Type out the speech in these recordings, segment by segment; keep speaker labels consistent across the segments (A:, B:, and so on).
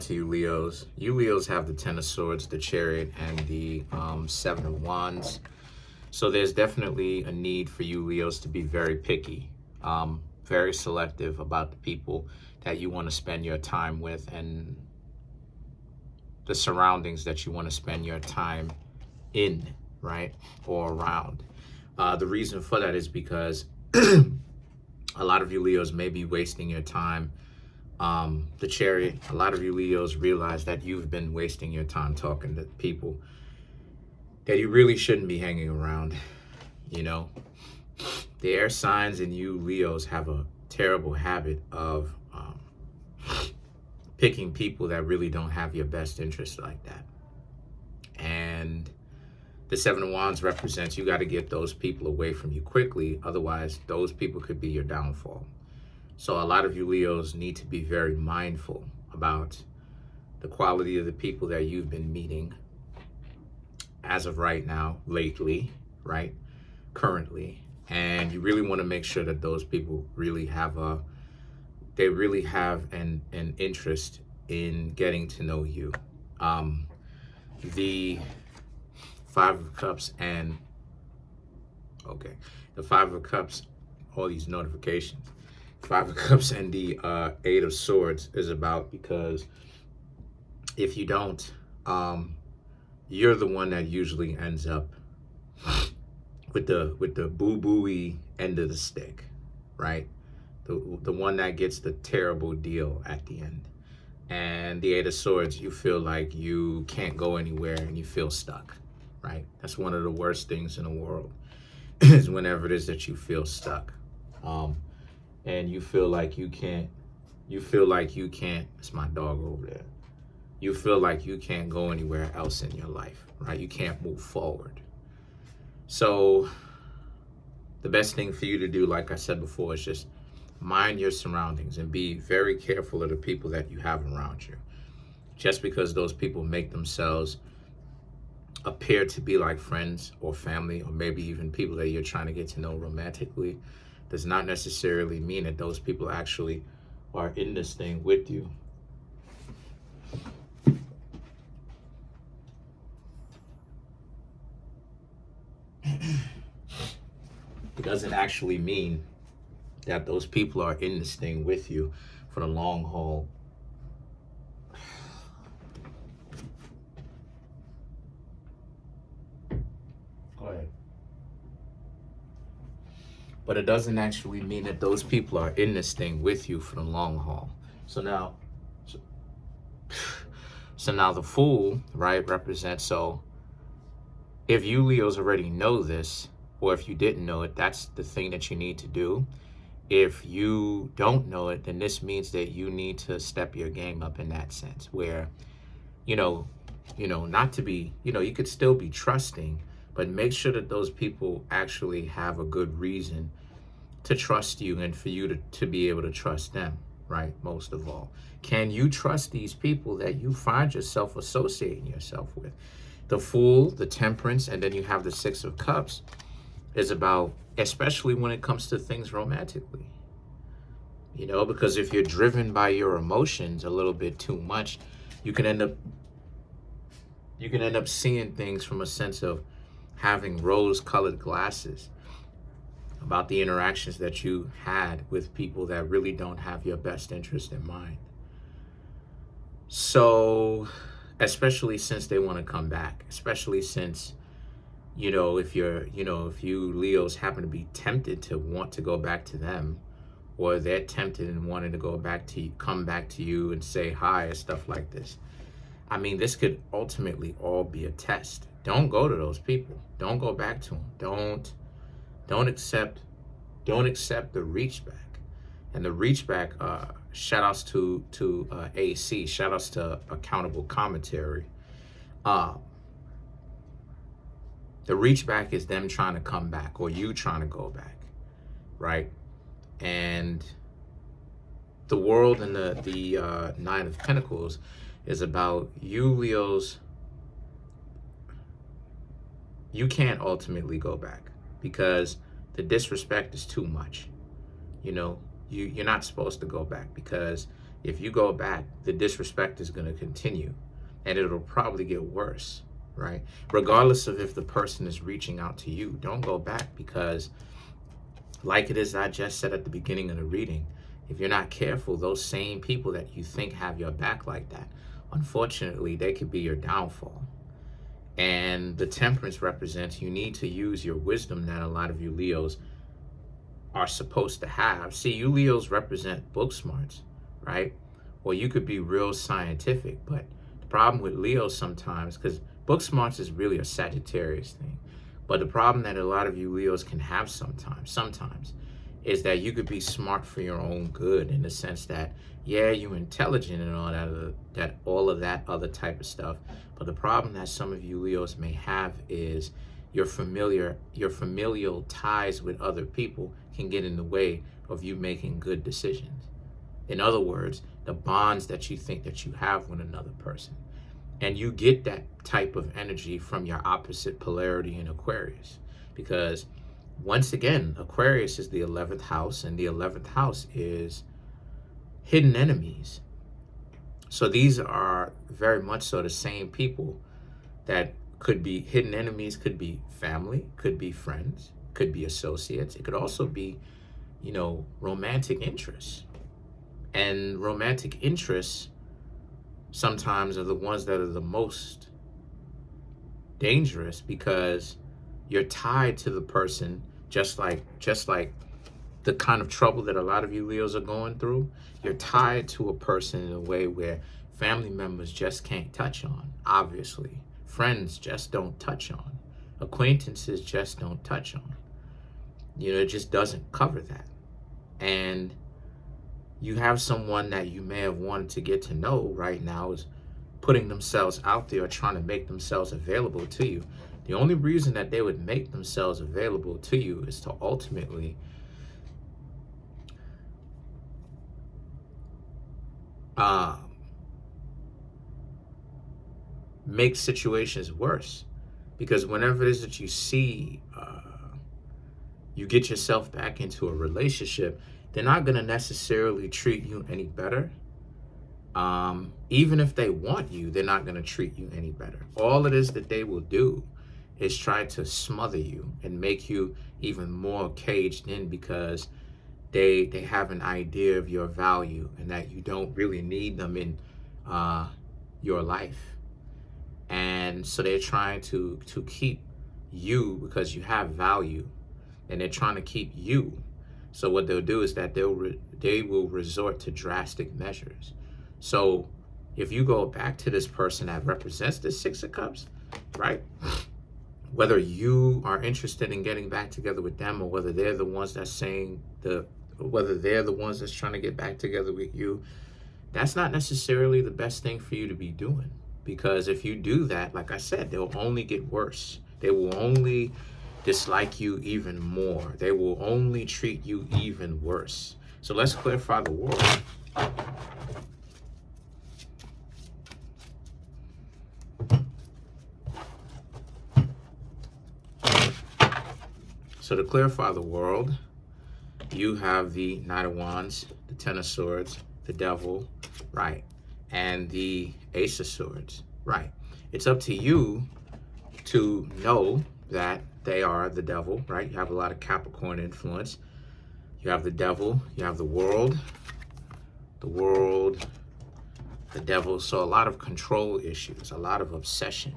A: To you Leos. You Leos have the Ten of Swords, the Chariot, and the Seven of Wands. So there's definitely a need for you Leos to be very picky, very selective about the people that you want to spend your time with and the surroundings that you want to spend your time in, right, or around. The reason for that is because a lot of you Leos may be wasting your time. The Chariot, a lot of you Leos realize that you've been wasting your time talking to people that you really shouldn't be hanging around. You know, the air signs and you Leos have a terrible habit of picking people that really don't have your best interest like that. And the Seven of Wands represents you got to get those people away from you quickly. Otherwise, those people could be your downfall. So a lot of you Leos need to be very mindful about the quality of the people that you've been meeting as of right now, lately, right? Currently. And you really want to make sure that those people really have an interest in getting to know you. The Five of Cups and the Five of Cups, all these notifications. Five of Cups and the Eight of Swords is about, because if you don't, you're the one that usually ends up with the boo-booey end of the stick, right? The one that gets the terrible deal at the end. And the Eight of Swords, you feel like you can't go anywhere and you feel stuck, right? That's one of the worst things in the world is whenever it is that you feel stuck. And you feel like you can't, it's my dog over there. You feel like you can't go anywhere else in your life, right? You can't move forward. So the best thing for you to do, like I said before, is just mind your surroundings and be very careful of the people that you have around you. Just because those people make themselves appear to be like friends or family, or maybe even people that you're trying to get to know romantically, does not necessarily mean that those people actually are in this thing with you. It doesn't actually mean that those people are in this thing with you for the long haul. Go ahead. But it doesn't actually mean that those people are in this thing with you for the long haul. So now the Fool, right, represents, so if you Leos already know this, or if you didn't know it, that's the thing that you need to do. If you don't know it, then this means that you need to step your game up in that sense, where, not to be, you could still be trusting, but make sure that those people actually have a good reason to trust you and for you to be able to trust them, right? Most of all, can you trust these people that you find yourself associating yourself with? The Fool, the Temperance, and then you have the Six of Cups is about, especially when it comes to things romantically, because if you're driven by your emotions a little bit too much, you can end up seeing things from a sense of having rose-colored glasses about the interactions that you had with people that really don't have your best interest in mind. So, especially since they want to come back, especially since, if you Leos happen to be tempted to want to go back to them, or they're tempted and wanting to come back to you and say hi and stuff like this. I mean, this could ultimately all be a test. Don't go to those people. Don't go back to them. Don't accept the reach back. And the reach back, shout outs to AC, shout outs to Accountable Commentary. The reach back is them trying to come back, or you trying to go back, right? And the World and the Nine of Pentacles is about you Leos. You can't ultimately go back because the disrespect is too much. You're not supposed to go back because if you go back, the disrespect is going to continue, and it'll probably get worse, right? Regardless of if the person is reaching out to you, don't go back, because like it is I just said at the beginning of the reading, if you're not careful, those same people that you think have your back like that, unfortunately, they could be your downfall. And the temperance represents you need to use your wisdom that a lot of you Leos are supposed to have. See, you Leos represent book smarts, right? Or you could be real scientific, but the problem with Leos sometimes, because book smarts is really a Sagittarius thing, but the problem that a lot of you Leos can have sometimes is that you could be smart for your own good, in the sense that, yeah, you're intelligent and all of that other type of stuff. But the problem that some of you Leos may have is your familial ties with other people can get in the way of you making good decisions. In other words, the bonds that you think that you have with another person. And you get that type of energy from your opposite polarity in Aquarius, because once again, Aquarius is the 11th house, and the 11th house is hidden enemies. So these are very much so the same people that could be hidden enemies, could be family, could be friends, could be associates. It could also be, romantic interests. And romantic interests sometimes are the ones that are the most dangerous, because you're tied to the person, just like the kind of trouble that a lot of you Leos are going through. You're tied to a person in a way where family members just can't touch on, obviously. Friends just don't touch on. Acquaintances just don't touch on. It just doesn't cover that. And you have someone that you may have wanted to get to know right now is putting themselves out there, trying to make themselves available to you. The only reason that they would make themselves available to you is to ultimately make situations worse. Because whenever it is that you see you get yourself back into a relationship, they're not going to necessarily treat you any better. Even if they want you, they're not going to treat you any better. All it is that they will do is try to smother you and make you even more caged in, because they have an idea of your value and that you don't really need them in your life. And so they're trying to keep you, because you have value, and they're trying to keep you. So what they'll do is that they will resort to drastic measures. So if you go back to this person that represents the Six of Cups, right? Whether you are interested in getting back together with them, or whether they're the ones that's whether they're the ones that's trying to get back together with you, that's not necessarily the best thing for you to be doing. Because if you do that, like I said, they'll only get worse. They will only dislike you even more. They will only treat you even worse. So let's clarify the world. So to clarify the world, you have the Knight of Wands, the Ten of Swords, the Devil, right? And the Ace of Swords, right? It's up to you to know that they are the devil, right? You have a lot of Capricorn influence. You have the devil, you have the world, the devil. So a lot of control issues, a lot of obsession,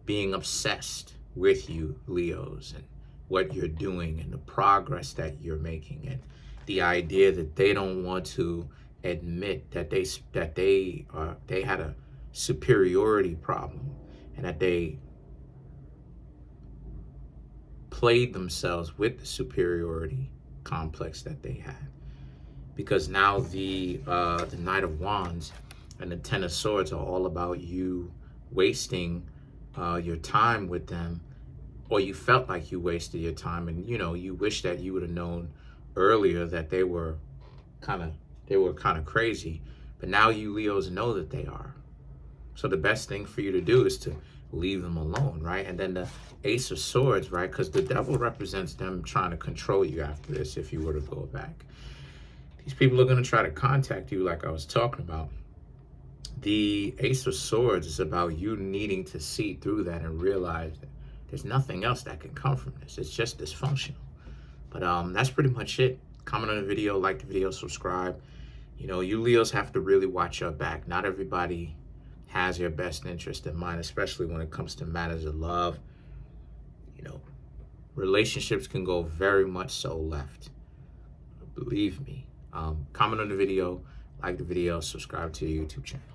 A: being obsessed with you, Leos, and what you're doing and the progress that you're making, and the idea that they don't want to admit that they had a superiority problem, and that they played themselves with the superiority complex that they had. Because now the Knight of Wands and the Ten of Swords are all about you wasting your time with them, or you felt like you wasted your time, and you wish that you would have known earlier that they were kind of crazy. But now you Leos know that they are. So the best thing for you to do is to leave them alone, right? And then the Ace of Swords, right? Because the devil represents them trying to control you after this if you were to go back. These people are going to try to contact you like I was talking about. The Ace of Swords is about you needing to see through that and realize that there's nothing else that can come from this. It's just dysfunctional. But that's pretty much it. Comment on the video, like the video, subscribe. You know, you Leos have to really watch your back. Not everybody has your best interest in mind, especially when it comes to matters of love. You know, relationships can go very much so left. Believe me. Comment on the video, like the video, subscribe to the YouTube channel.